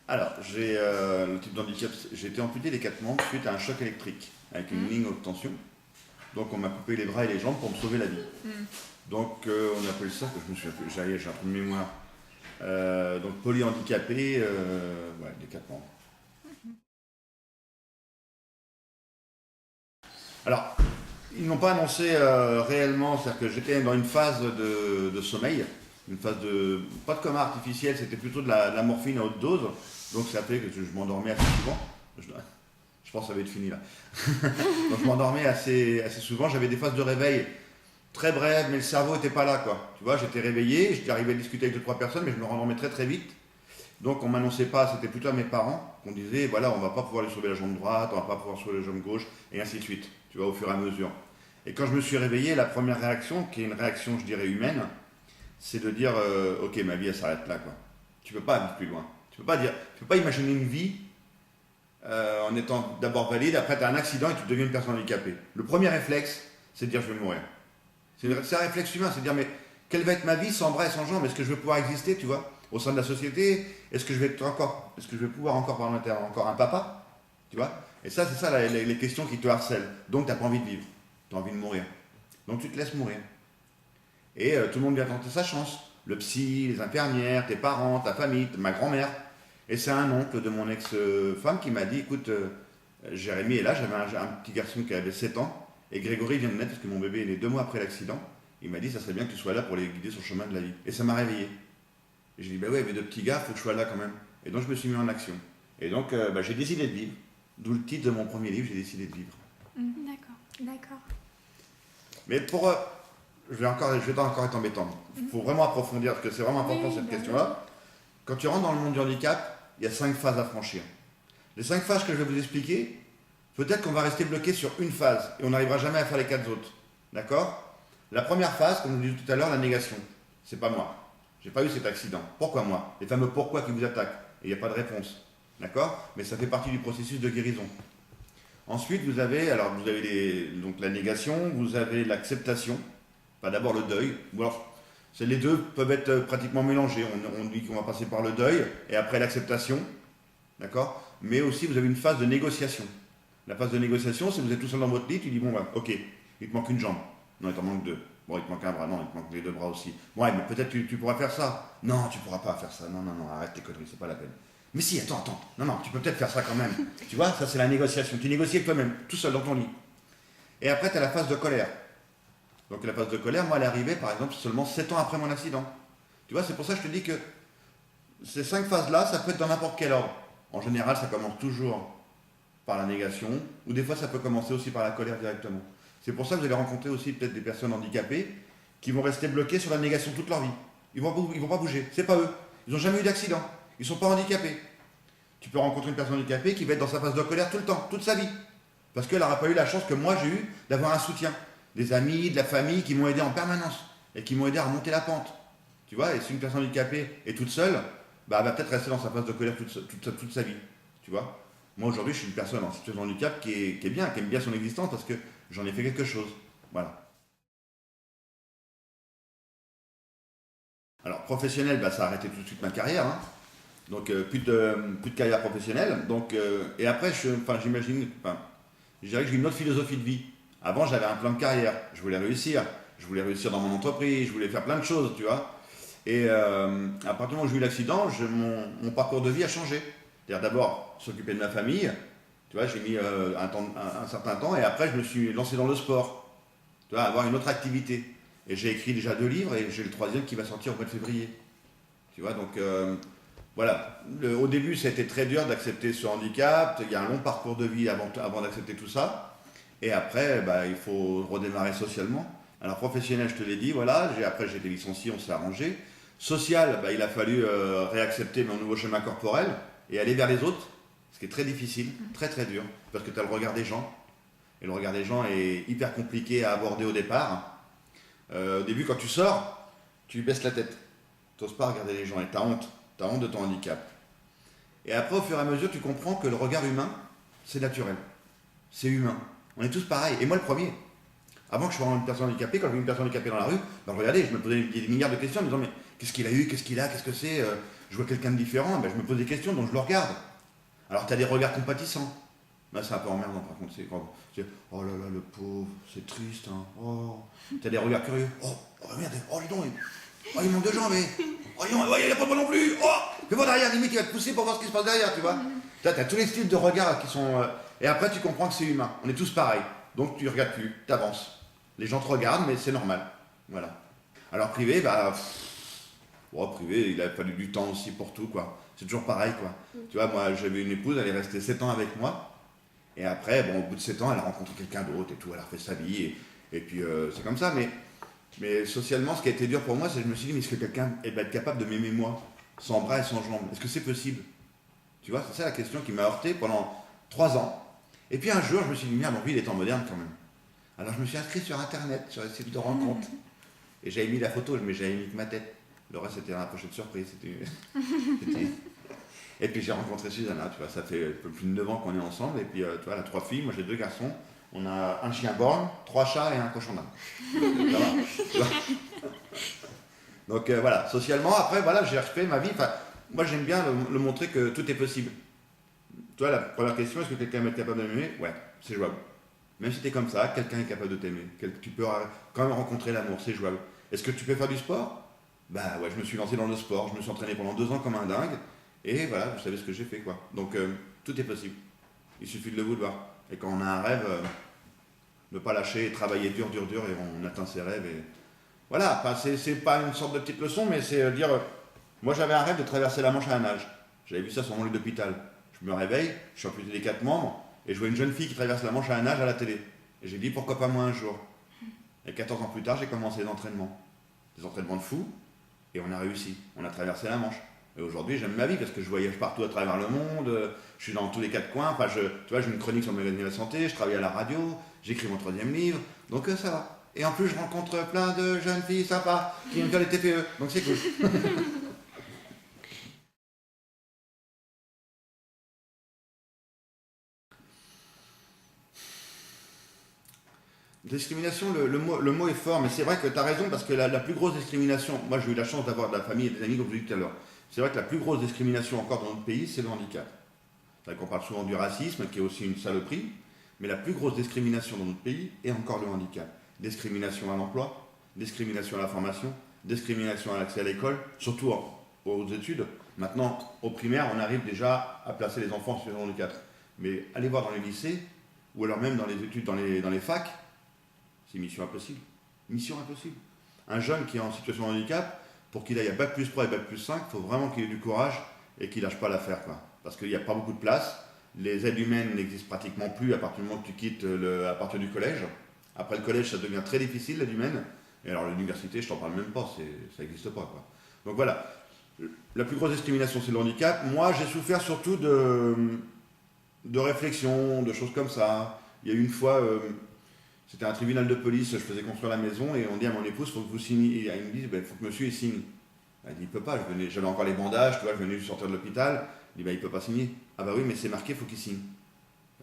Alors, j'ai le type d'handicap, j'ai été amputé des 4 membres suite à un choc électrique avec une ligne haute tension. Donc on m'a coupé les bras et les jambes pour me sauver la vie. Donc on appelle ça, que je me suis appelé, j'ai un peu de mémoire, donc polyhandicapé, ouais, des 4 membres. Alors, ils n'ont pas annoncé réellement, c'est-à-dire que j'étais dans une phase de sommeil, une phase de, pas de coma artificiel, c'était plutôt de la morphine à haute dose, donc ça fait que je m'endormais assez souvent. Je pense que ça va être fini là. Donc je m'endormais assez souvent, j'avais des phases de réveil très brèves, mais le cerveau n'était pas là, quoi. Tu vois, j'étais réveillé, j'arrivais à discuter avec 2-3 personnes, mais je me rendormais très très vite. Donc on m'annonçait pas, c'était plutôt à mes parents qu'on disait, voilà, on va pas pouvoir lui sauver la jambe droite, on va pas pouvoir sauver la jambe gauche, et ainsi de suite, tu vois, au fur et à mesure. Et quand je me suis réveillé, la première réaction, qui est une réaction, je dirais, humaine, c'est de dire, ok, ma vie, elle s'arrête là, quoi. Tu peux pas aller plus loin. Tu peux pas imaginer une vie en étant d'abord valide, après tu as un accident et tu deviens une personne handicapée. Le premier réflexe, c'est de dire, je vais mourir. C'est un réflexe humain, c'est de dire, mais quelle va être ma vie sans bras et sans jambes? Est-ce que je vais pouvoir exister, tu vois, au sein de la société? Est-ce que je vais pouvoir encore parlementer encore un papa, tu vois? Et ça, c'est ça les questions qui te harcèlent. Donc, tu n'as pas envie de vivre, tu as envie de mourir. Donc, tu te laisses mourir. Et tout le monde vient tenter sa chance. Le psy, les infirmières, tes parents, ta famille, ma grand-mère. Et c'est un oncle de mon ex-femme qui m'a dit, écoute, Jérémy est là, j'avais un petit garçon qui avait 7 ans, et Grégory vient de naître parce que mon bébé est né 2 mois après l'accident. Il m'a dit, ça serait bien que tu sois là pour les guider sur le chemin de la vie. Et ça m'a réveillé. Et j'ai dit, bah ouais, mais de petits gars, faut que je sois là quand même. Et donc je me suis mis en action. Et donc j'ai décidé de vivre. D'où le titre de mon premier livre, j'ai décidé de vivre. D'accord, d'accord. Mais pour... je vais encore être embêtant. Il faut vraiment approfondir, parce que c'est vraiment important cette question-là. Quand tu rentres dans le monde du handicap, il y a 5 phases à franchir. Les 5 phases que je vais vous expliquer, peut-être qu'on va rester bloqué sur une phase, et on n'arrivera jamais à faire les 4 autres. D'accord? La première phase, comme je vous disais tout à l'heure, la négation. C'est pas moi. J'ai pas eu cet accident. Pourquoi moi? Les fameux pourquoi qui vous attaquent. Et il n'y a pas de réponse. D'accord? Mais ça fait partie du processus de guérison. Ensuite, vous avez donc la négation, vous avez l'acceptation, enfin d'abord le deuil, ou alors les deux peuvent être pratiquement mélangés. On dit qu'on va passer par le deuil et après l'acceptation, d'accord? Mais aussi vous avez une phase de négociation. La phase de négociation, c'est que vous êtes tout seul dans votre lit, tu dis bon bah ok, il te manque une jambe, non il t'en manque 2. Bon, il te manque un bras, non, il te manque les 2 bras aussi. Ouais, mais peut-être tu pourras faire ça. Non, tu pourras pas faire ça. Non, arrête tes conneries, c'est pas la peine. Mais si, attends. Non, tu peux peut-être faire ça quand même. Tu vois, ça c'est la négociation. Tu négocies avec toi-même, tout seul dans ton lit. Et après, tu as la phase de colère. Donc la phase de colère, moi, elle est arrivée, par exemple, seulement 7 ans après mon accident. Tu vois, c'est pour ça que je te dis que ces 5 phases-là, ça peut être dans n'importe quel ordre. En général, ça commence toujours par la négation, ou des fois, ça peut commencer aussi par la colère directement. C'est pour ça que vous allez rencontrer aussi peut-être des personnes handicapées qui vont rester bloquées sur la négation toute leur vie. Ils vont pas bouger, c'est pas eux. Ils n'ont jamais eu d'accident, ils sont pas handicapés. Tu peux rencontrer une personne handicapée qui va être dans sa phase de colère tout le temps, toute sa vie. Parce qu'elle n'aura pas eu la chance que moi j'ai eu d'avoir un soutien. Des amis, de la famille qui m'ont aidé en permanence et qui m'ont aidé à remonter la pente. Tu vois, et si une personne handicapée est toute seule, bah, elle va peut-être rester dans sa phase de colère toute sa vie. Tu vois. Moi aujourd'hui, je suis une personne en situation de handicap qui est bien, qui aime bien son existence parce que j'en ai fait quelque chose. Voilà. Alors professionnel, bah, ça a arrêté tout de suite ma carrière. Hein. Donc plus de carrière professionnelle. Donc, et après, j'imagine, je dirais que j'ai une autre philosophie de vie. Avant, j'avais un plan de carrière. Je voulais réussir. Je voulais réussir dans mon entreprise. Je voulais faire plein de choses, tu vois. Et à partir du moment où j'ai eu l'accident, mon parcours de vie a changé. C'est-à-dire d'abord s'occuper de ma famille. Tu vois, j'ai mis un certain temps. Et après, je me suis lancé dans le sport. Tu vois, avoir une autre activité. Et j'ai écrit déjà 2 livres et j'ai le 3e qui va sortir au mois de février. Tu vois, donc voilà. Au début, ça a été très dur d'accepter ce handicap. Il y a un long parcours de vie avant d'accepter tout ça. Et après, bah, il faut redémarrer socialement. Alors professionnel, je te l'ai dit, voilà. Après, j'ai été licencié, on s'est arrangé. Social, bah, il a fallu réaccepter mon nouveau schéma corporel et aller vers les autres, ce qui est très difficile, très très dur, parce que tu as le regard des gens. Et le regard des gens est hyper compliqué à aborder au départ. Au début, quand tu sors, tu baisses la tête. Tu n'oses pas regarder les gens et tu as honte. Tu as honte de ton handicap. Et après, au fur et à mesure, tu comprends que le regard humain, c'est naturel. C'est humain. On est tous pareils. Et moi, le premier. Avant que je sois une personne handicapée, quand je vois une personne handicapée dans la rue, ben, je regardais, je me posais des milliards de questions en me disant mais qu'est-ce qu'il a eu, qu'est-ce qu'il a, qu'est-ce que c'est je vois quelqu'un de différent, ben, je me pose des questions, donc je le regarde. Alors tu as des regards compatissants. Là c'est un peu emmerdant par contre, c'est quand oh là là le pauvre, c'est triste, hein. Oh. Tu as des regards curieux. Oh merde, oh dis donc, il manque de jambes, oh dis donc, il n'y a pas de bras non plus, oh fais voir derrière, limite il va te pousser pour voir ce qui se passe derrière, tu vois. Tu as tous les styles de regards qui sont... et après tu comprends que c'est humain, on est tous pareils. Donc tu ne regardes plus, tu avances. Les gens te regardent, mais c'est normal. Voilà. Alors privé, privé, il a fallu du temps aussi pour tout, quoi. C'est toujours pareil, quoi. Tu vois, moi j'avais une épouse, elle est restée 7 ans avec moi. Et après, bon, au bout de 7 ans, elle a rencontré quelqu'un d'autre et tout, elle a refait sa vie. Et puis c'est comme ça, mais socialement, ce qui a été dur pour moi, c'est que je me suis dit, mais est-ce que quelqu'un va être capable de m'aimer moi, sans bras et sans jambes? Est-ce que c'est possible? Tu vois, c'est ça la question qui m'a heurté pendant 3 ans. Et puis un jour, je me suis dit, merde, mon vie, il est temps moderne quand même. Alors je me suis inscrit sur Internet, sur les sites de rencontres. Et j'avais mis la photo, mais j'avais mis que ma tête. Le reste, c'était un pochette de surprise. Et puis j'ai rencontré Susanna, tu vois, ça fait un peu plus de 9 ans qu'on est ensemble. Et puis, tu vois, elle a 3 filles, moi j'ai 2 garçons. On a un chien borgne, 3 chats et un cochon d'Inde. Donc voilà, socialement, après, voilà, j'ai refait ma vie. Enfin, moi j'aime bien le montrer que tout est possible. Tu vois, la première question, est-ce que quelqu'un va être capable de m'aimer? Ouais, c'est jouable. Même si tu es comme ça, quelqu'un est capable de t'aimer. Tu peux quand même rencontrer l'amour, c'est jouable. Est-ce que tu peux faire du sport? Bah ouais, je me suis lancé dans le sport, je me suis entraîné pendant 2 ans comme un dingue. Et voilà, vous savez ce que j'ai fait, quoi. Donc tout est possible. Il suffit de le vouloir. Et quand on a un rêve, ne pas lâcher, travailler dur, et on atteint ses rêves. Et... Voilà, enfin, c'est pas une sorte de petite leçon, mais c'est dire... moi j'avais un rêve de traverser la Manche à la nage. J'avais vu ça sur mon lit d'hôpital. Je me réveille, je suis amputé des 4 membres, et je vois une jeune fille qui traverse la Manche à la nage à la télé. Et j'ai dit pourquoi pas moi un jour. Et 14 ans plus tard, j'ai commencé les entraînements. Des entraînements de fou, et on a réussi. On a traversé la Manche. Et aujourd'hui, j'aime ma vie parce que je voyage partout à travers le monde, je suis dans tous les 4 coins. Enfin, tu vois, j'ai une chronique sur le magazine de la santé, je travaille à la radio, j'écris mon 3e livre, donc ça va. Et en plus, je rencontre plein de jeunes filles sympas qui aiment faire les TPE, donc c'est cool. Discrimination, le mot est fort, mais c'est vrai que tu as raison parce que la plus grosse discrimination, moi j'ai eu la chance d'avoir de la famille et des amis comme je l'ai dit tout à l'heure, c'est vrai que la plus grosse discrimination encore dans notre pays, c'est le handicap. C'est vrai qu'on parle souvent du racisme, qui est aussi une saloperie, mais la plus grosse discrimination dans notre pays est encore le handicap. Discrimination à l'emploi, discrimination à la formation, discrimination à l'accès à l'école, surtout aux études. Maintenant, au primaire, on arrive déjà à placer les enfants sur le handicap. Mais allez voir dans les lycées, ou alors même dans les études, dans les facs, c'est mission impossible. Mission impossible. Un jeune qui est en situation de handicap, pour qu'il aille à Bac+3 et Bac+5, il faut vraiment qu'il ait du courage et qu'il lâche pas l'affaire, quoi. Parce qu'il n'y a pas beaucoup de place. Les aides humaines n'existent pratiquement plus à partir du moment que tu quittes à partir du collège. Après le collège, ça devient très difficile, l'aide humaine. Et alors l'université, je t'en parle même pas, ça n'existe pas, quoi. Donc voilà. La plus grosse discrimination, c'est le handicap. Moi, j'ai souffert surtout de réflexion, de choses comme ça. Il y a une fois... c'était un tribunal de police, je faisais construire la maison et on dit à mon épouse, il faut que vous signiez. Et elle me dit, il faut que monsieur il signe. Elle dit, il peut pas, j'avais encore les bandages, tu vois, je venais de sortir de l'hôpital. Il dit, il peut pas signer. Ah bah oui, mais c'est marqué, il faut qu'il signe.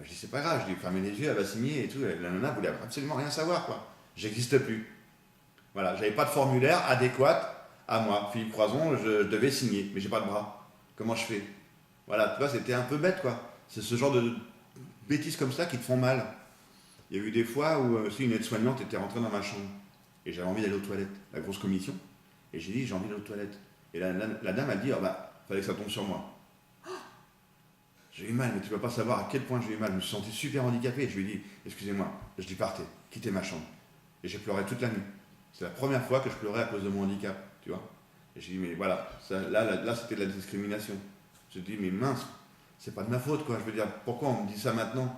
Je dis, c'est pas grave, je dis, fermez les yeux, elle va signer et tout. La nana voulait absolument rien savoir, quoi. J'existe plus. Voilà, j'avais pas de formulaire adéquat à moi. Philippe Croison, je devais signer, mais j'ai pas de bras. Comment je fais? Voilà, tu vois, c'était un peu bête, quoi. C'est ce genre de bêtises comme ça qui te font mal. Il y a eu des fois où aussi une aide-soignante était rentrée dans ma chambre et j'avais envie d'aller aux toilettes, la grosse commission, et j'ai dit j'ai envie d'aller aux toilettes. Et la dame a dit fallait que ça tombe sur moi. J'ai eu mal, mais tu ne peux pas savoir à quel point j'ai eu mal. Je me suis senti super handicapé. Je lui ai dit excusez-moi, je dis partez, quittez ma chambre. Et j'ai pleuré toute la nuit. C'est la première fois que je pleurais à cause de mon handicap, tu vois. Et j'ai dit mais voilà, là c'était de la discrimination. J'ai dit mais mince, c'est pas de ma faute, quoi. Je veux dire, pourquoi on me dit ça maintenant?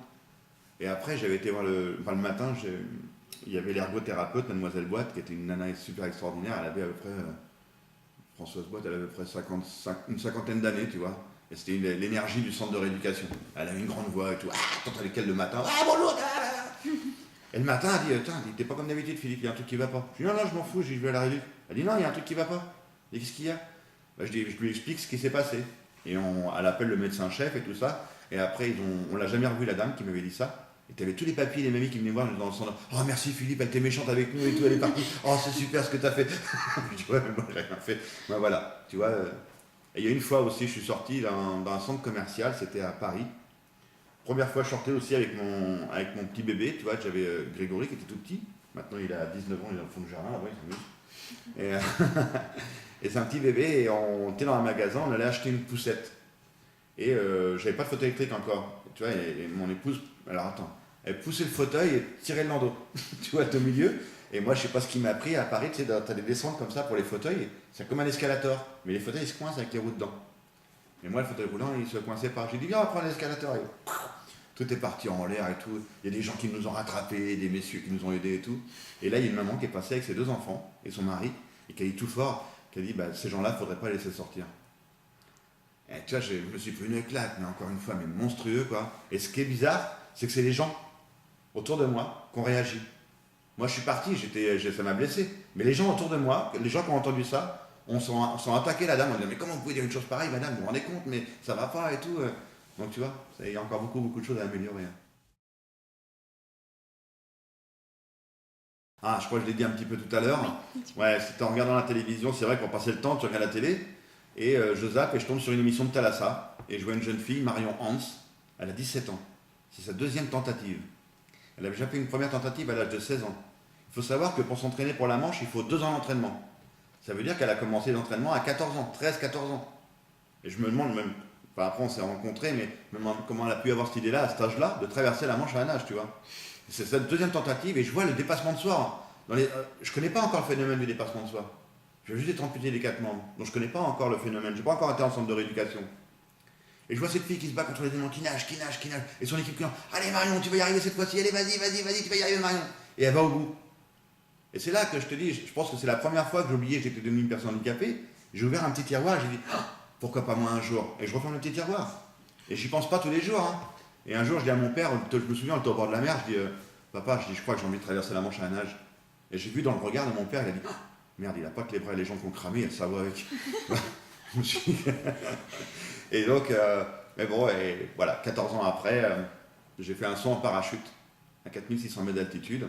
Et après, j'avais été voir le matin, il y avait l'ergothérapeute, Mademoiselle Boîte, qui était une nana super extraordinaire. Elle avait à peu près, Françoise Boîte, elle avait à peu près une cinquantaine d'années, tu vois. Et c'était l'énergie du centre de rééducation. Elle avait une grande voix et tout. T'entends lesquelles le matin? Ah, bonjour! Et le matin, elle dit, t'es pas comme d'habitude, Philippe, il y a un truc qui va pas. Je dis, non, je m'en fous, je vais à la rééduc. Elle dit, non, il y a un truc qui va pas. Et qu'est-ce qu'il y a? Je lui explique ce qui s'est passé. Et elle appelle le médecin-chef et tout ça. Et après, on l'a jamais revu, la dame qui m'avait dit ça. Et tu avais tous les papis et les mamies qui venaient me voir dans le centre. Oh merci Philippe, elle était méchante avec nous et tout, elle est partie. Oh c'est super ce que tu as fait. Tu vois, mais moi j'ai rien fait. Ben, voilà, tu vois. Et il y a une fois aussi, je suis sorti dans un centre commercial, c'était à Paris. Première fois, je sortais aussi avec mon petit bébé, tu vois, j'avais Grégory qui était tout petit. Maintenant il a 19 ans, il est dans le fond du jardin, là-bas, il s'amuse. Et c'est un petit bébé et on était dans un magasin, on allait acheter une poussette. Et j'avais pas de fauteuil électrique encore. Tu vois, et mon épouse, alors attends, elle poussait le fauteuil et tirait le landau. Tu vois, au milieu. Et moi, je sais pas ce qui m'a appris à Paris, tu sais, t'as des descentes comme ça pour les fauteuils. C'est comme un escalator. Mais les fauteuils, ils se coincent avec les roues dedans. Et moi, le fauteuil roulant, il se coinçait pas. J'ai dit, viens, on va prendre l'escalator. Et tout est parti en l'air et tout. Il y a des gens qui nous ont rattrapés, des messieurs qui nous ont aidés et tout. Et là, il y a une maman qui est passée avec ses 2 enfants et son mari, et qui a dit tout fort, qui a dit, bah, ces gens-là, il ne faudrait pas les laisser sortir. Et tu vois, je me suis pris une claque, mais encore une fois, mais monstrueux, quoi. Et ce qui est bizarre, c'est que c'est les gens autour de moi qui ont réagi. Moi, je suis parti, ça m'a blessé. Mais les gens autour de moi, les gens qui ont entendu ça, sont attaqués la dame. On dit, mais comment vous pouvez dire une chose pareille, madame, vous vous rendez compte, mais ça va pas et tout. Donc, tu vois, il y a encore beaucoup de choses à améliorer. Ah, je crois que je l'ai dit un petit peu tout à l'heure. Ouais, si en regardant la télévision, c'est vrai que pour passer le temps, tu regardes la télé, et je zappe et je tombe sur une émission de Thalassa, et je vois une jeune fille, Marion Hans, elle a 17 ans. C'est sa 2e tentative. Elle avait déjà fait une première tentative à l'âge de 16 ans. Il faut savoir que pour s'entraîner pour la manche, il faut 2 ans d'entraînement. Ça veut dire qu'elle a commencé l'entraînement à 14 ans, 13-14 ans. Et je me demande même, enfin après on s'est rencontrés, mais même comment elle a pu avoir cette idée-là, à cet âge-là, de traverser la Manche à la nage, tu vois. C'est sa 2e tentative, et je vois le dépassement de soi. Je ne connais pas encore le phénomène du dépassement de soi. Je viens juste d'être amputé des 4 membres, donc je ne connais pas encore le phénomène. Je n'ai pas encore été en centre de rééducation. Et je vois cette fille qui se bat contre les démons, qui nage, et son équipe qui dit, allez Marion, tu vas y arriver cette fois-ci, allez vas-y, tu vas y arriver Marion. Et elle va au bout. Et c'est là que je te dis, je pense que c'est la première fois que j'ai oublié que j'étais devenu une personne handicapée. J'ai ouvert un petit tiroir, j'ai dit, pourquoi pas moi un jour. Et je referme le petit tiroir. Et j'y pense pas tous les jours. Hein. Et un jour, je dis à mon père, je me souviens, on était au bord de la mer, je dis, papa, je crois que j'ai envie de traverser la Manche à la nage. Et j'ai vu dans le regard de mon père, il a dit, merde, il a pas que les bras et les jambes qui ont cramé, ça va avec. Et donc, mais bon, et voilà, 14 ans après, j'ai fait un saut en parachute à 4600 mètres d'altitude.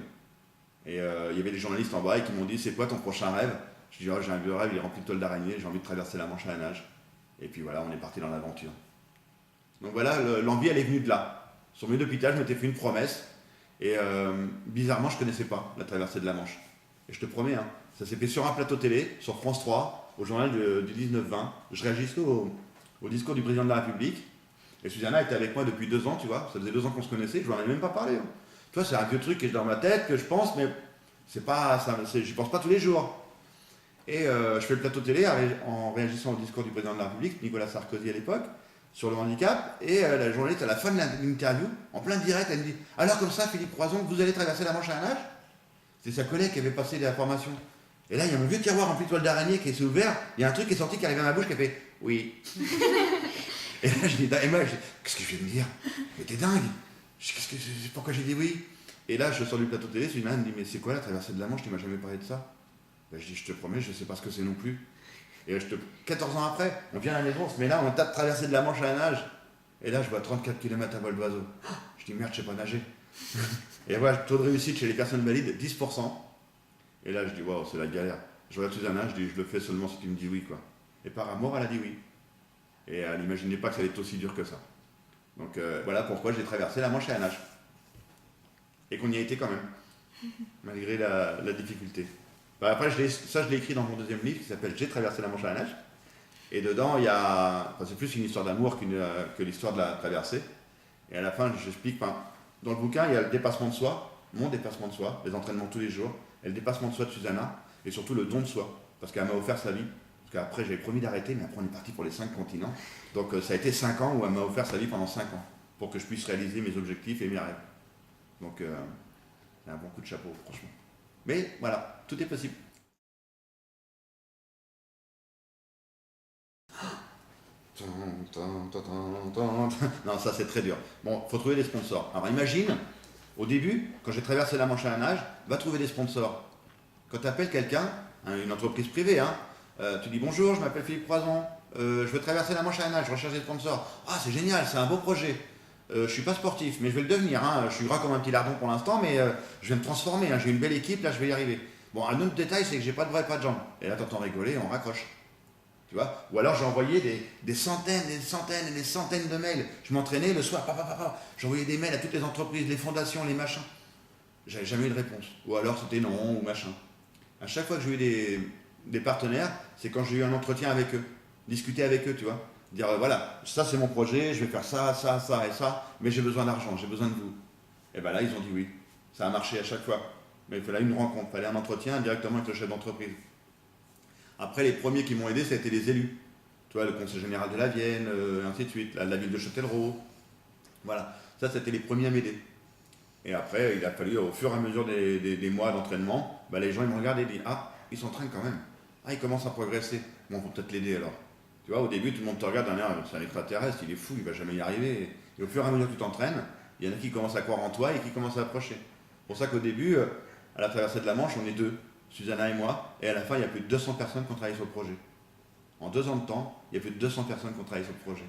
Et il y avait des journalistes en bas qui m'ont dit, c'est quoi ton prochain rêve? Je dis, oh, j'ai un vieux rêve, il est rempli de toiles d'araignée, j'ai envie de traverser la Manche à la nage. Et puis voilà, on est parti dans l'aventure. Donc voilà, l'envie, elle est venue de là. Sur mes d'hôpital, je m'étais fait une promesse. Et bizarrement, je ne connaissais pas la traversée de la Manche. Et je te promets, hein, ça s'est fait sur un plateau télé, sur France 3, au journal du 19-20. Je réagissais au discours du président de la République. Et Susanna était avec moi depuis 2 ans, tu vois. Ça faisait 2 ans qu'on se connaissait, je ne lui en ai même pas parlé. Hein. Tu vois, c'est un vieux truc qui est dans ma tête, que je pense, mais c'est pas, je pense pas tous les jours. Et je fais le plateau télé en réagissant au discours du président de la République, Nicolas Sarkozy à l'époque, sur le handicap. Et la journaliste, à la fin de l'interview, en plein direct, elle me dit, alors comme ça, Philippe Croison, vous allez traverser la Manche à la nage? C'est sa collègue qui avait passé la formation. Et là, il y a mon vieux tiroir rempli de toiles d'araignée qui s'est ouvert. Il y a un truc qui est sorti, qui arrive à ma bouche, qui a fait oui. Et là, je dis, qu'est-ce que je viens de dire? Mais t'es dingue. Je dis, pourquoi j'ai dit oui? Et là, je sors du plateau télé, Susanna me dit, mais c'est quoi la traversée de la Manche? Tu m'as jamais parlé de ça. Ben, je dis, je te promets, je ne sais pas ce que c'est non plus. Et 14 ans après, on vient à la maison, on se met là, on tape traverser de la Manche à la nage. Et là, je vois 34 km à vol d'oiseau. Je dis, merde, je sais pas nager. Et voilà, taux de réussite chez les personnes valides, 10%. Et là, je dis, waouh, c'est la galère. Je regarde Susanna, je dis, je le fais seulement si tu me dis oui, quoi. Et par amour, elle a dit oui. Et elle n'imaginait pas que ça allait être aussi dur que ça. Donc voilà pourquoi j'ai traversé la Manche à la nage. Et qu'on y a été quand même, malgré la difficulté. Ben après, je l'ai écrit dans mon 2e livre qui s'appelle J'ai traversé la Manche à la nage. Et dedans, il y a. Enfin, c'est plus une histoire d'amour que l'histoire de la traversée. Et à la fin, j'explique. Dans le bouquin, il y a le dépassement de soi, mon dépassement de soi, les entraînements tous les jours, et le dépassement de soi de Susanna, et surtout le don de soi. Parce qu'elle m'a offert sa vie. Parce qu'après, j'avais promis d'arrêter, mais après, on est parti pour les 5 continents. Donc, ça a été 5 ans où elle m'a offert sa vie pendant 5 ans, pour que je puisse réaliser mes objectifs et mes rêves. Donc, un bon coup de chapeau, franchement. Mais voilà, tout est possible. Non, ça c'est très dur. Bon, faut trouver des sponsors. Alors imagine, au début, quand j'ai traversé la Manche à la nage, va trouver des sponsors. Quand tu appelles quelqu'un, une entreprise privée, tu dis bonjour, je m'appelle Philippe Croison, je veux traverser la Manche à la nage, je recherche des sponsors. Ah, c'est génial, c'est un beau projet. Je suis pas sportif, mais je vais le devenir. Hein. Je suis gras comme un petit lardon pour l'instant, mais je vais me transformer. Hein. J'ai une belle équipe, là, je vais y arriver. Bon, un autre détail, c'est que j'ai pas de bras et pas de jambes. Et là, t'entends rigoler, on raccroche. Tu vois? Ou alors, j'ai envoyé des centaines, des centaines et des centaines de mails. Je m'entraînais le soir, j'envoyais des mails à toutes les entreprises, les fondations, les machins. J'avais jamais eu de réponse. Ou alors, c'était non, ou machin. À chaque fois que j'ai eu des partenaires, c'est quand j'ai eu un entretien avec eux. Discuter avec eux, tu vois. Dire, voilà, ça c'est mon projet, je vais faire ça, ça, ça et ça, mais j'ai besoin d'argent, j'ai besoin de vous. Et bien là, ils ont dit oui. Ça a marché à chaque fois. Mais il fallait une rencontre, il fallait un entretien directement avec le chef d'entreprise. Après, les premiers qui m'ont aidé, ça a été les élus. Tu vois, le conseil général de la Vienne, ainsi de suite, la ville de Châtellerault. Voilà, ça c'était les premiers à m'aider. Et après, il a fallu, au fur et à mesure des mois d'entraînement, ben, les gens ils m'ont regardé et dit, ah, il s'entraîne quand même. Ah, il commence à progresser. Bon, on va peut-être l'aider alors. Tu vois, au début, tout le monde te regarde, c'est un extraterrestre, il est fou, il va jamais y arriver. Et au fur et à mesure que tu t'entraînes, il y en a qui commencent à croire en toi et qui commencent à approcher. C'est pour ça qu'au début, à la traversée de la Manche, on est deux, Susanna et moi, et à la fin, il y a plus de 200 personnes qui ont travaillé sur le projet. En 2 ans de temps, il y a plus de 200 personnes qui ont travaillé sur le projet.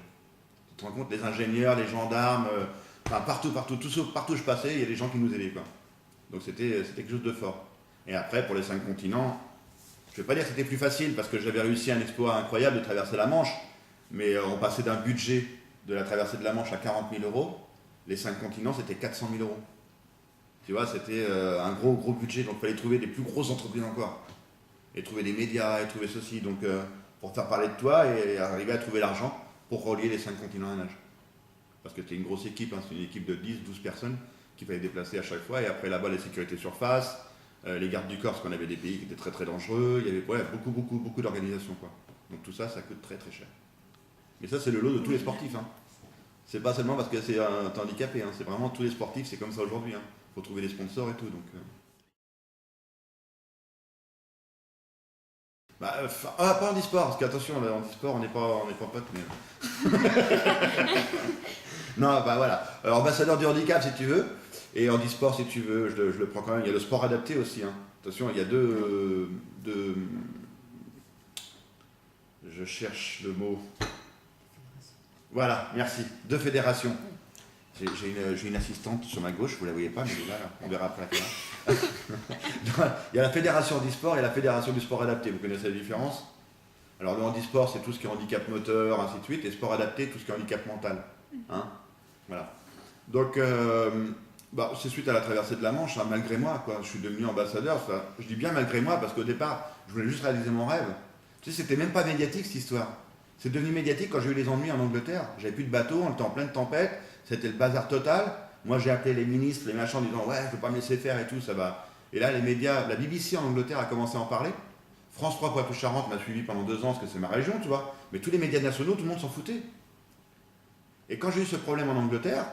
Tu te rends compte, les ingénieurs, les gendarmes, enfin partout où je passais, il y a des gens qui nous aidaient, quoi. Donc c'était quelque chose de fort. Et après, pour les 5 continents, je ne vais pas dire que c'était plus facile parce que j'avais réussi un exploit incroyable de traverser la Manche, mais on passait d'un budget de la traversée de la Manche à 40 000 euros. Les 5 continents, c'était 400 000 euros. Tu vois, c'était un gros budget, donc il fallait trouver des plus grosses entreprises encore. Et trouver des médias, et trouver ceci, donc pour faire parler de toi et arriver à trouver l'argent pour relier les 5 continents à un âge. Parce que c'était une grosse équipe, hein, c'est une équipe de 10-12 personnes qu'il fallait déplacer à chaque fois, et après là-bas les sécurités surface, les gardes du corps, parce qu'on avait des pays qui étaient très très dangereux, il y avait beaucoup d'organisations, quoi. Donc tout ça, ça coûte très très cher. Mais ça, c'est le lot de tous les sportifs. Hein. C'est pas seulement parce que c'est un handicapé, hein. C'est vraiment tous les sportifs, c'est comme ça aujourd'hui. Hein. Faut trouver des sponsors et tout. Donc, pas en e-sport, parce qu'attention, en e-sport, on n'est pas potes, mais. Non, bah voilà. Alors, ambassadeur du handicap, si tu veux, et en e-sport, si tu veux, je le prends quand même. Il y a le sport adapté aussi. Hein. Attention, il y a deux. Je cherche le mot. Voilà, merci. 2 fédérations. J'ai une assistante sur ma gauche, vous ne la voyez pas, mais là, on verra après. Il y a la fédération d'e-sport et la fédération du sport adapté. Vous connaissez la différence? Alors le handisport, c'est tout ce qui est handicap moteur, ainsi de suite, et sport adapté, tout ce qui est handicap mental. Hein, voilà. Donc, c'est suite à la traversée de la Manche, hein, malgré moi, quoi. Je suis devenu ambassadeur. Enfin, je dis bien malgré moi, parce qu'au départ, je voulais juste réaliser mon rêve. Tu sais, c'était même pas médiatique, cette histoire. C'est devenu médiatique quand j'ai eu les ennuis en Angleterre. J'avais plus de bateau, on était en pleine tempête, c'était le bazar total. Moi, j'ai appelé les ministres, les machins, en disant ouais, je ne peux pas me laisser faire et tout, ça va. Et là, les médias, la BBC en Angleterre a commencé à en parler. France 3 Poitou-Charentes m'a suivi pendant 2 ans, parce que c'est ma région, tu vois. Mais tous les médias nationaux, tout le monde s'en foutait. Et quand j'ai eu ce problème en Angleterre,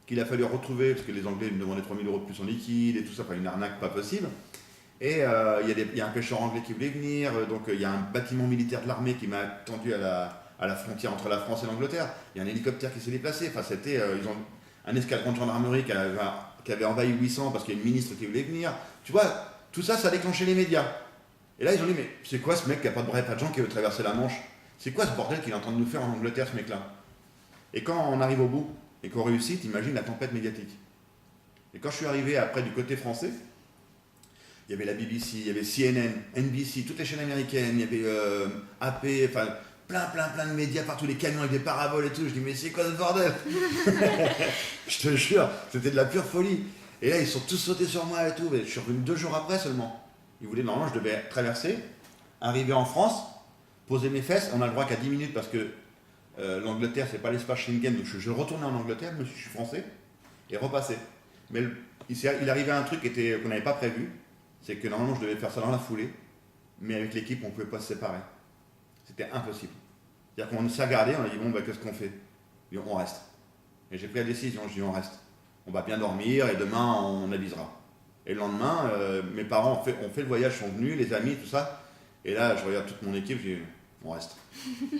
qu'il a fallu retrouver, parce que les Anglais me demandaient 3 000 euros de plus en liquide et tout ça, enfin une arnaque pas possible. Et il y a un pêcheur anglais qui voulait venir, donc il y a un bâtiment militaire de l'armée qui m'a attendu à la frontière entre la France et l'Angleterre. Il y a un hélicoptère qui s'est déplacé. Enfin, c'était, ils ont un escadron de gendarmerie qui avait envahi 800 parce qu'il y a une ministre qui voulait venir. Tu vois, tout ça, ça a déclenché les médias. Et là, ils ont dit, mais c'est quoi ce mec qui n'a pas de bras et pas de jambes qui veut traverser la Manche? C'est quoi ce bordel qu'il est en train de nous faire en Angleterre, ce mec-là? Et quand on arrive au bout et qu'on réussit, t'imagines la tempête médiatique. Et quand je suis arrivé après du côté français, il y avait la BBC, il y avait CNN, NBC, toutes les chaînes américaines, il y avait AP, enfin plein de médias partout, les camions avec des paraboles et tout. Je dis mais c'est quoi ce bordel? Je te jure, c'était de la pure folie. Et là ils sont tous sautés sur moi et tout. Mais je suis revenu 2 jours après seulement. Ils voulaient, normalement je devais traverser, arriver en France, poser mes fesses. On a le droit qu'à 10 minutes parce que l'Angleterre c'est pas l'espace Schengen. Donc je retournais en Angleterre, même si je suis français, et repasser. Mais il arrivait un truc qu'on n'avait pas prévu. C'est que normalement je devais faire ça dans la foulée, mais avec l'équipe on ne pouvait pas se séparer. C'était impossible. C'est-à-dire qu'on s'est regardé, on a dit bon qu'est-ce qu'on fait? Et on reste. Et j'ai pris la décision, je dis on reste. On va bien dormir et demain on avisera. Et le lendemain, mes parents ont fait le voyage, sont venus, les amis, tout ça. Et là je regarde toute mon équipe, je dis on reste.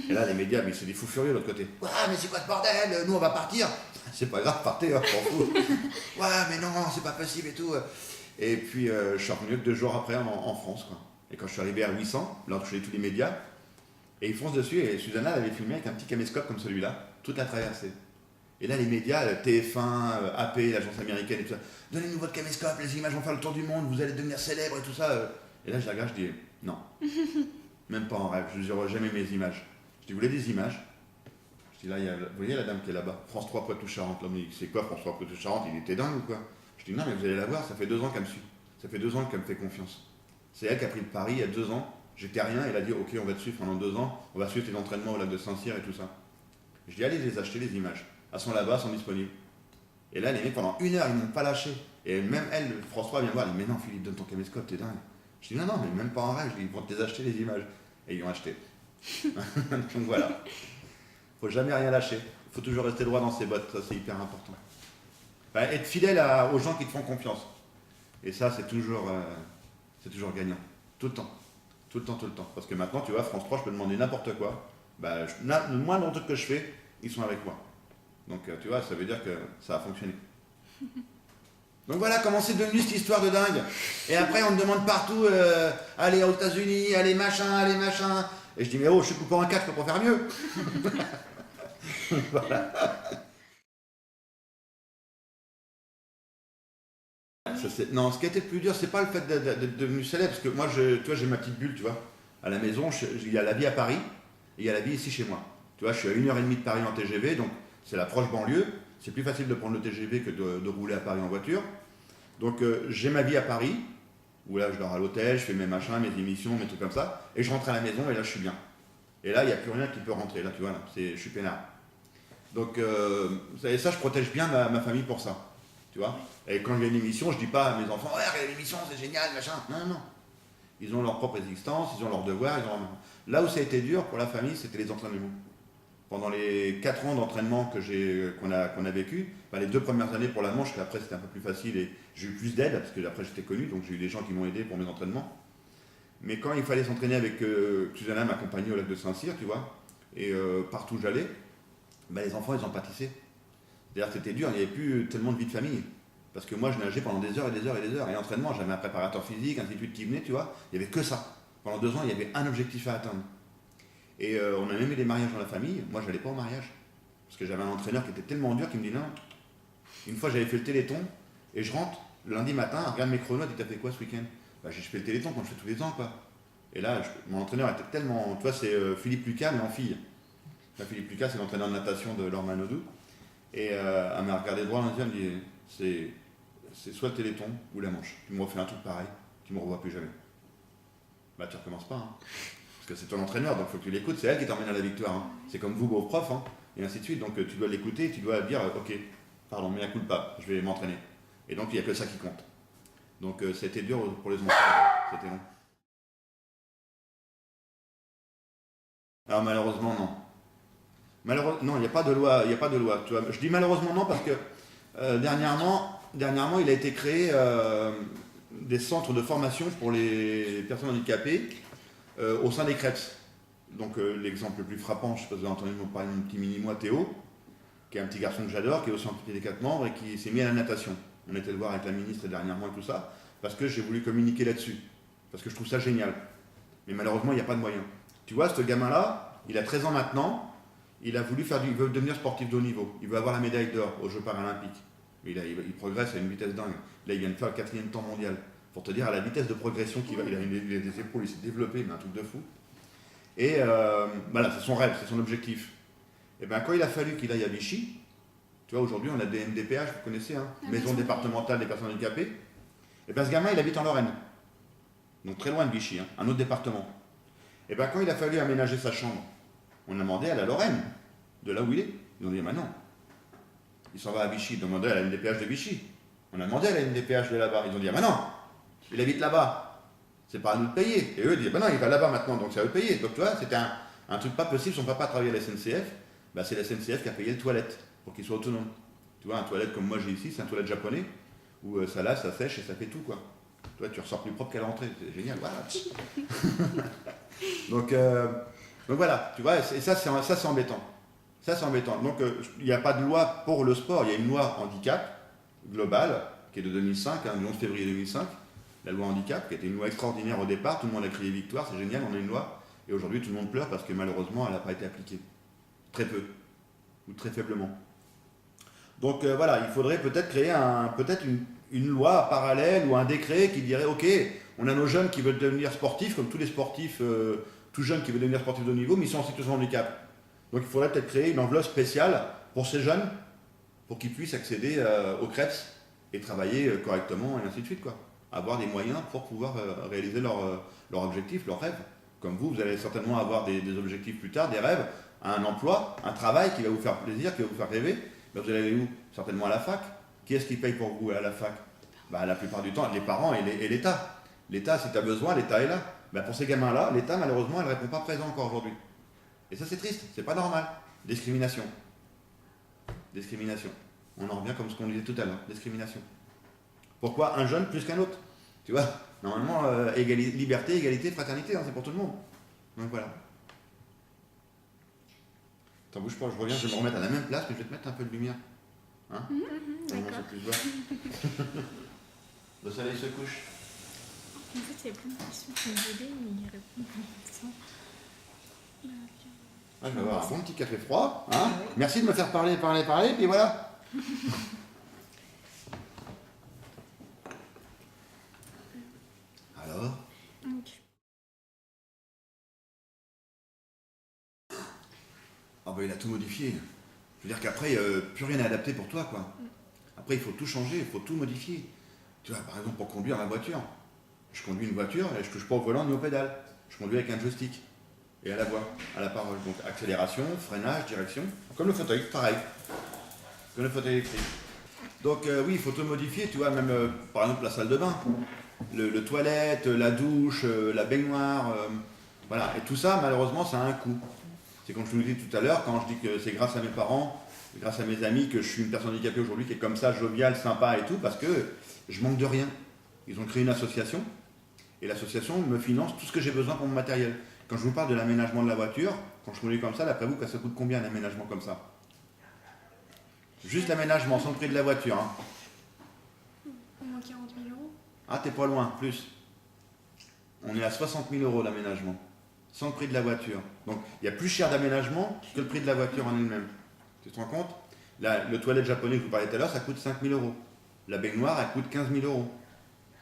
Et là les médias, mais c'est des fous furieux de l'autre côté. Ouais mais c'est quoi ce bordel? Nous on va partir. C'est pas grave, partez, hein, je m'en fous. Ouais mais non, c'est pas possible et tout. Et puis je suis revenu 2 jours après en France, quoi. Et quand je suis arrivé à 800, là où je suis allé tous les médias, et ils foncent dessus, et Susanna avait filmé avec un petit caméscope comme celui-là, toute la traversée. Et là, les médias, TF1, AP, l'agence américaine et tout ça, donnez-nous votre caméscope, les images vont faire le tour du monde, vous allez devenir célèbre et tout ça. Et là, je les regarde, je dis, non, même pas en rêve, je n'aurai jamais mes images. Je dis, vous voulez des images? Je dis, là, vous voyez la dame qui est là-bas, France 3 Poitou-Charentes. L'homme, il dit, c'est quoi France 3 Poitou-Charentes? Il était dingue ou quoi? Je dis, non, mais vous allez la voir, ça fait 2 ans qu'elle me suit. Ça fait 2 ans qu'elle me fait confiance. C'est elle qui a pris le pari il y a 2 ans. J'étais rien, elle a dit, ok, on va te suivre pendant 2 ans, on va suivre tes entraînements au lac de Saint-Cyr et tout ça. Je dis, allez les acheter, les images. Elles sont là-bas, elles sont disponibles. Et là, les mecs, pendant 1 heure, ils m'ont pas lâché. Et même elle, François, vient voir, elle dit, mais non, Philippe, donne ton caméscope, t'es dingue. Je dis, non, non, mais même pas en rêve, je dis, ils vont te les acheter, les images. Et ils ont acheté. Donc voilà. Faut jamais rien lâcher. Faut toujours rester droit dans ses bottes, ça c'est hyper important. Enfin, être fidèle aux gens qui te font confiance. Et ça, c'est toujours gagnant. Tout le temps. Tout le temps, tout le temps. Parce que maintenant, tu vois, France 3, je peux demander n'importe quoi. Bah, le moindre truc que je fais, ils sont avec moi. Donc, tu vois, ça veut dire que ça a fonctionné. Donc voilà comment c'est devenu cette histoire de dingue. Et après, on me demande partout, allez aux États-Unis, allez machin. Et je dis, mais oh, je suis coupé en 4, je peux pas faire mieux. Voilà. Non, ce qui a été le plus dur, c'est pas le fait d'être devenu célèbre, parce que moi, tu vois, j'ai ma petite bulle, tu vois. À la maison, il y a la vie à Paris, et il y a la vie ici chez moi. Tu vois, je suis à 1h30 de Paris en TGV, donc c'est la proche banlieue. C'est plus facile de prendre le TGV que de rouler à Paris en voiture. Donc j'ai ma vie à Paris, où là je dors à l'hôtel, je fais mes machins, mes émissions, mes trucs comme ça, et je rentre à la maison et là je suis bien. Et là il n'y a plus rien qui peut rentrer, là tu vois, là, je suis peinard. Donc et ça je protège bien ma famille pour ça, tu vois. Et quand il y a une émission, je dis pas à mes enfants, ouais, regarde l'émission, c'est génial, machin. Non, non, non. Ils ont leur propre existence, ils ont leurs devoirs, Là où ça a été dur pour la famille, c'était les entraînements. Pendant les 4 ans d'entraînement qu'on a vécu, les 2 premières années pour la manche, après c'était un peu plus facile et j'ai eu plus d'aide, parce que après j'étais connu, donc j'ai eu des gens qui m'ont aidé pour mes entraînements. Mais quand il fallait s'entraîner avec Susanna m'accompagnait au lac de Saint-Cyr, tu vois, et partout où j'allais, les enfants ils en pâtissaient. C'est-à-dire que c'était dur, il n'y avait plus tellement de vie de famille. Parce que moi je nageais pendant des heures et des heures et des heures. Et l'entraînement, j'avais un préparateur physique, un institut qui venait, tu vois, il n'y avait que ça. Pendant 2 ans, il y avait un objectif à atteindre. Et on a même eu des mariages dans la famille. Moi, je n'allais pas au mariage. Parce que j'avais un entraîneur qui était tellement dur qu'il me dit non. Une fois, j'avais fait le téléthon et je rentre le lundi matin, regarde mes chronos, il t'a fait quoi ce week-end? Je fais le téléthon comme je fais tous les ans, quoi. Et là, mon entraîneur était tellement. Tu vois, c'est Philippe Lucas, mais en fille. Philippe Lucas, c'est l'entraîneur de natation de Laure Manodou. Et elle m'a regardé droit dans les yeux, elle me dit c'est soit le téléthon ou la manche. Tu me refais un truc pareil, tu me revois plus jamais. Tu recommences pas. Hein. Parce que c'est ton entraîneur, donc il faut que tu l'écoutes, c'est elle qui t'emmène à la victoire. Hein. C'est comme vous, vos profs, hein, et ainsi de suite. Donc tu dois l'écouter, tu dois dire, ok, pardon, mais la coule pas, je vais m'entraîner. Et donc il n'y a que ça qui compte. Donc c'était dur pour les enfants, c'était long. Alors malheureusement, non. Non, il n'y a pas de loi, Tu vois. Je dis malheureusement non parce que dernièrement, il a été créé des centres de formation pour les personnes handicapées au sein des CREPS. Donc l'exemple le plus frappant, je ne sais pas si vous avez entendu me parler de mon petit mini-moi Théo, qui est un petit garçon que j'adore, qui est aussi amputé des 4 membres et qui s'est mis à la natation. On était le voir avec la ministre dernièrement et tout ça, parce que j'ai voulu communiquer là-dessus, parce que je trouve ça génial. Mais malheureusement, il n'y a pas de moyens. Tu vois, ce gamin-là, il a 13 ans maintenant, il veut devenir sportif de haut niveau, il veut avoir la médaille d'or aux Jeux paralympiques. Il progresse à une vitesse dingue. Là, il vient de faire le 4e temps mondial. Pour te dire, à la vitesse de progression qu'il va, il a des épaules, il s'est développé, mais un truc de fou. Et voilà, c'est son rêve, c'est son objectif. Et bien, quand il a fallu qu'il aille à Vichy, tu vois, aujourd'hui, on a des MDPH, vous connaissez, hein, Maison départementale des personnes handicapées. Et bien, ce gamin, il habite en Lorraine. Donc, très loin de Vichy, hein, un autre département. Et bien, quand il a fallu aménager sa chambre, on a demandé à la Lorraine, de là où il est. Ils ont dit, non. Il s'en va à Vichy, demandé à la MDPH de Vichy. On a demandé à la MDPH de là-bas. Ils ont dit, non, il habite là-bas. C'est pas à nous de payer. Et eux disent, non, il va là-bas maintenant, donc c'est à eux de payer. Donc tu vois, c'était un truc pas possible. Son papa travaillait à la SNCF. C'est la SNCF qui a payé le toilette pour qu'il soit autonome. Tu vois, un toilette comme moi j'ai ici, c'est un toilette japonais où ça lave, ça sèche et ça fait tout, quoi. Toi, tu ressors plus propre qu'à l'entrée. C'est génial, voilà. donc voilà, tu vois, et ça c'est embêtant. Ça c'est embêtant. Donc il n'y a pas de loi pour le sport, il y a une loi handicap globale qui est de 2005, du 11 février 2005, la loi handicap, qui était une loi extraordinaire au départ, tout le monde a crié victoire, c'est génial, on a une loi, et aujourd'hui tout le monde pleure parce que malheureusement elle n'a pas été appliquée. Très peu, ou très faiblement. Donc voilà, il faudrait peut-être créer peut-être une loi parallèle ou un décret qui dirait ok, on a nos jeunes qui veulent devenir sportifs, comme tous les sportifs, tout jeunes qui veulent devenir sportifs de haut niveau, mais ils sont en situation de handicap. Donc il faudrait peut-être créer une enveloppe spéciale pour ces jeunes, pour qu'ils puissent accéder au CREPS et travailler correctement et ainsi de suite, quoi. Avoir des moyens pour pouvoir réaliser leur objectif, leurs rêves. Comme vous allez certainement avoir des objectifs plus tard, des rêves, un emploi, un travail qui va vous faire plaisir, qui va vous faire rêver. Ben, vous allez aller où? Certainement à la fac. Qui est-ce qui paye pour vous à la fac? Ben, la plupart du temps, les parents et l'État. L'État, si tu as besoin, l'État est là. Ben, pour ces gamins-là, l'État, malheureusement, elle ne répond pas présent encore aujourd'hui. Et ça, c'est triste, c'est pas normal. Discrimination. Discrimination. On en revient comme ce qu'on disait tout à l'heure. Discrimination. Pourquoi un jeune plus qu'un autre? Tu vois, normalement, liberté, égalité, fraternité, hein, c'est pour tout le monde. Donc voilà. T'en bouge pas, je reviens, je vais me remettre à la même place, mais je vais te mettre un peu de lumière. Hein? D'accord. Le soleil se couche. En fait, il y a plein de questions qui me aider, mais il répond sans. Ah, je vais avoir un bon petit café froid. Hein? Merci de me faire parler, puis voilà. Alors? Ah ben il a tout modifié. Je veux dire qu'après, plus rien n'est adapté pour toi, quoi. Après, il faut tout changer, il faut tout modifier. Tu vois, par exemple, pour conduire la voiture. Je conduis une voiture et je touche pas au volant ni aux pédales. Je conduis avec un joystick. Et à la voix, à la parole. Donc accélération, freinage, direction. Comme le fauteuil, pareil. Comme le fauteuil électrique. Donc oui, il faut tout modifier, tu vois, même par exemple la salle de bain. Le toilette, la douche, la baignoire. Voilà. Et tout ça, malheureusement, ça a un coût. C'est comme je vous l'ai dit tout à l'heure, quand je dis que c'est grâce à mes parents, grâce à mes amis, que je suis une personne handicapée aujourd'hui qui est comme ça, joviale, sympa et tout, parce que je manque de rien. Ils ont créé une association, et l'association me finance tout ce que j'ai besoin pour mon matériel. Quand je vous parle de l'aménagement de la voiture, quand je conduis comme ça, d'après vous, ça coûte combien un aménagement comme ça? Juste l'aménagement, sans le prix de la voiture. Hein. Au moins 40 000 euros. Ah, t'es pas loin, plus. On est à 60 000 euros d'aménagement, sans le prix de la voiture. Donc, il y a plus cher d'aménagement que le prix de la voiture en elle-même. Tu te rends compte? Là, le toilette japonais que je vous parlais tout à l'heure, ça coûte 5 000 euros. La baignoire, elle coûte 15 000 euros.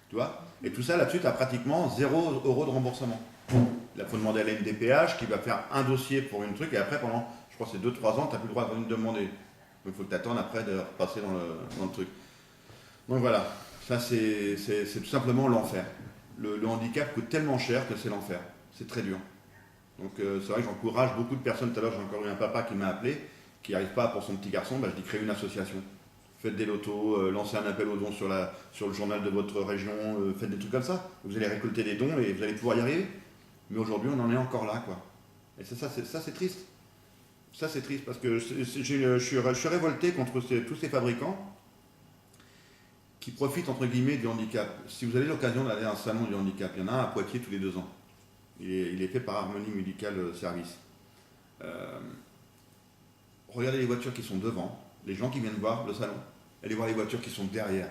Tu vois? Et tout ça, là-dessus, tu as pratiquement 0 € de remboursement. Là, il faut demander à la NDPH qui va faire un dossier pour une truc, et après, pendant, je crois, c'est 2-3 ans, tu n'as plus le droit de demander. Donc, il faut que tu attendes après de repasser dans le truc. Donc voilà, ça, c'est tout simplement l'enfer. Le handicap coûte tellement cher que c'est l'enfer. C'est très dur. Donc, c'est vrai que j'encourage beaucoup de personnes. Tout à l'heure, j'ai encore eu un papa qui m'a appelé, qui n'arrive pas pour son petit garçon. Je dis, créez une association. Faites des lotos, lancez un appel aux dons sur le journal de votre région, faites des trucs comme ça. Vous allez récolter des dons et vous allez pouvoir y arriver. Mais aujourd'hui, on en est encore là, quoi. Et ça c'est triste. Ça, c'est triste parce que je suis révolté contre tous ces fabricants qui profitent, entre guillemets, du handicap. Si vous avez l'occasion d'aller à un salon du handicap, il y en a un à Poitiers tous les 2 ans. Il est fait par Harmonie Médicale Service. Regardez les voitures qui sont devant, les gens qui viennent voir le salon. Allez voir les voitures qui sont derrière,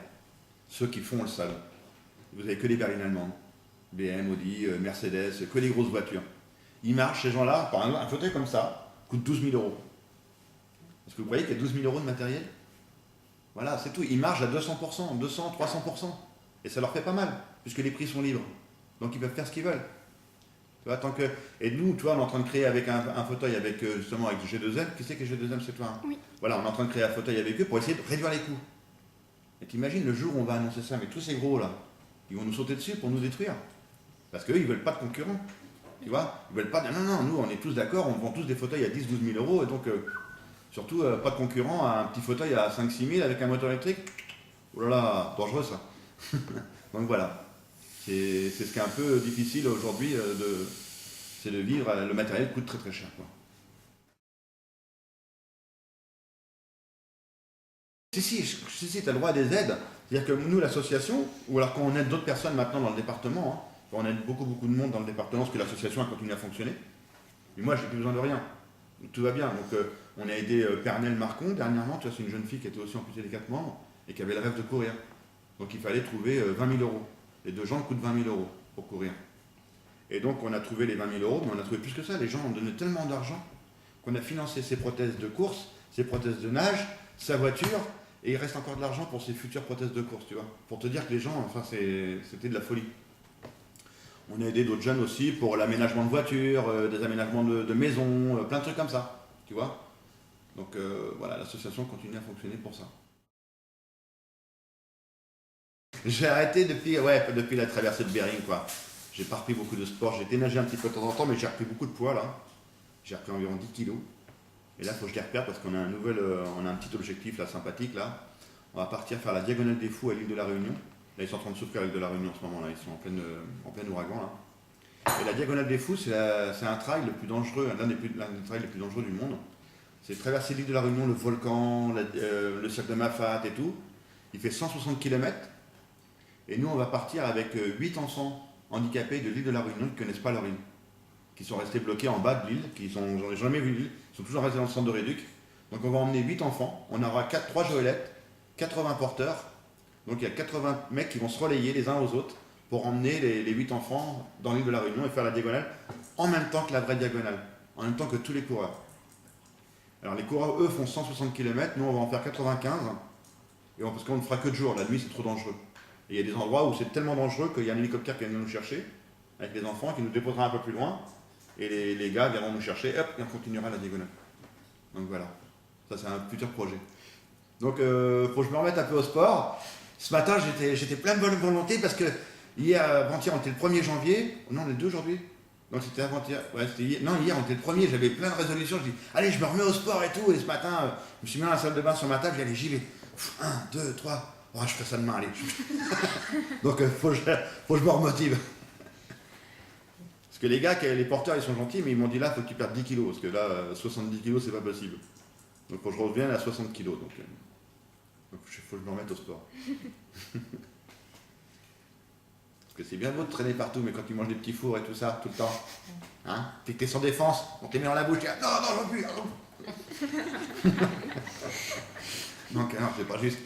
ceux qui font le salon. Vous n'avez que les berlines allemandes, BM, Audi, Mercedes, que les grosses voitures. Ils marchent, ces gens-là, par exemple, un fauteuil comme ça coûte 12 000 euros. Est-ce que vous croyez qu'il y a 12 000 euros de matériel? Voilà, c'est tout. Ils marchent à 200%, 200, 300%. Et ça leur fait pas mal, puisque les prix sont libres. Donc ils peuvent faire ce qu'ils veulent. Tu vois, et nous, tu vois, on est en train de créer avec un fauteuil avec, justement avec G2M. Qui c'est que G2M, c'est toi hein? Oui. Voilà, on est en train de créer un fauteuil avec eux pour essayer de réduire les coûts. Et t'imagines le jour où on va annoncer ça, mais tous ces gros là, ils vont nous sauter dessus pour nous détruire. Parce qu'eux, ils veulent pas de concurrents. Tu vois, ils veulent pas de... Non, nous, on est tous d'accord, on vend tous des fauteuils à 10-12 000 euros, et donc, surtout, pas de concurrent à un petit fauteuil à 5-6 000 avec un moteur électrique. Oh là là, dangereux ça. Donc voilà. C'est ce qui est un peu difficile aujourd'hui, c'est de vivre, le matériel coûte très très cher. Quoi. Si, tu as le droit à des aides. C'est-à-dire que nous, l'association, ou alors quand on aide d'autres personnes maintenant dans le département, hein, on aide beaucoup de monde dans le département parce que l'association a continué à fonctionner. Mais moi, j'ai plus besoin de rien. Tout va bien. Donc on a aidé Pernelle Marcon dernièrement, tu vois, c'est une jeune fille qui était aussi amputée des 4 membres et qui avait le rêve de courir. Donc il fallait trouver 20 000 euros. Les 2 jambes coûtent 20 000 euros pour courir. Et donc on a trouvé les 20 000 euros, mais on a trouvé plus que ça. Les gens ont donné tellement d'argent qu'on a financé ses prothèses de course, ses prothèses de nage, sa voiture, Et il reste encore de l'argent pour ces futures prothèses de course, tu vois. Pour te dire que les gens, enfin, c'était de la folie. On a aidé d'autres jeunes aussi pour l'aménagement de voitures, des aménagements de maisons, plein de trucs comme ça, tu vois. Donc voilà, l'association continue à fonctionner pour ça. J'ai arrêté depuis la traversée de Bering, quoi. J'ai pas repris beaucoup de sport, j'ai été nager un petit peu de temps en temps, mais j'ai repris beaucoup de poids là. J'ai repris environ 10 kilos. Et là, il faut que je les repère parce qu'on a on a un petit objectif là, sympathique là. On va partir faire la diagonale des Fous à l'île de la Réunion. Là, ils sont en train de souffrir à l'île de la Réunion en ce moment là, ils sont en plein ouragan là. Et la diagonale des Fous, c'est un trail le plus dangereux, l'un des trails les plus dangereux du monde. C'est traverser l'île de la Réunion, le volcan, le cercle de Mafate et tout. Il fait 160 km. Et nous, on va partir avec 8 enfants handicapés de l'île de la Réunion qui ne connaissent pas leur île, qui sont restés bloqués en bas de l'île, qui n'ont jamais vu l'île, ils sont toujours restés dans le centre de réduc. Donc on va emmener 8 enfants, on aura 3 joëlettes, 80 porteurs, donc il y a 80 mecs qui vont se relayer les uns aux autres pour emmener les 8 enfants dans l'île de la Réunion et faire la diagonale en même temps que la vraie diagonale, en même temps que tous les coureurs. Alors les coureurs, eux, font 160 km, nous on va en faire 95, parce qu'on ne fera que de jour, la nuit c'est trop dangereux. Et il y a des endroits où c'est tellement dangereux qu'il y a un hélicoptère qui vient nous chercher, avec les enfants, qui nous déposera un peu plus loin, et les gars viendront nous chercher, hop, et on continuera la diagonale. Donc voilà, ça c'est un futur projet. Donc faut que je me remette un peu au sport. Ce matin j'étais plein de bonne volonté parce que avant-hier on était le 1er janvier, non on est le 2 aujourd'hui, donc c'était avant-hier, ouais c'était hier, non hier on était le 1er, j'avais plein de résolutions, je dis allez je me remets au sport et tout, et ce matin je me suis mis dans la salle de bain sur ma table, j'ai dit allez j'y vais, 1, 2, 3, oh, je ferai ça demain, allez. Donc faut que je me remotive. Parce que les gars, les porteurs ils sont gentils, mais ils m'ont dit là faut que tu perdes 10 kilos, parce que là 70 kilos c'est pas possible. Donc faut que je revienne à 60 kilos, donc faut que je me remette au sport. Parce que c'est bien beau de traîner partout, mais quand tu manges des petits fours et tout ça, tout le temps, hein, puis que t'es sans défense, on te met dans la bouche, non, j'en veux plus, non. Donc non, c'est pas juste.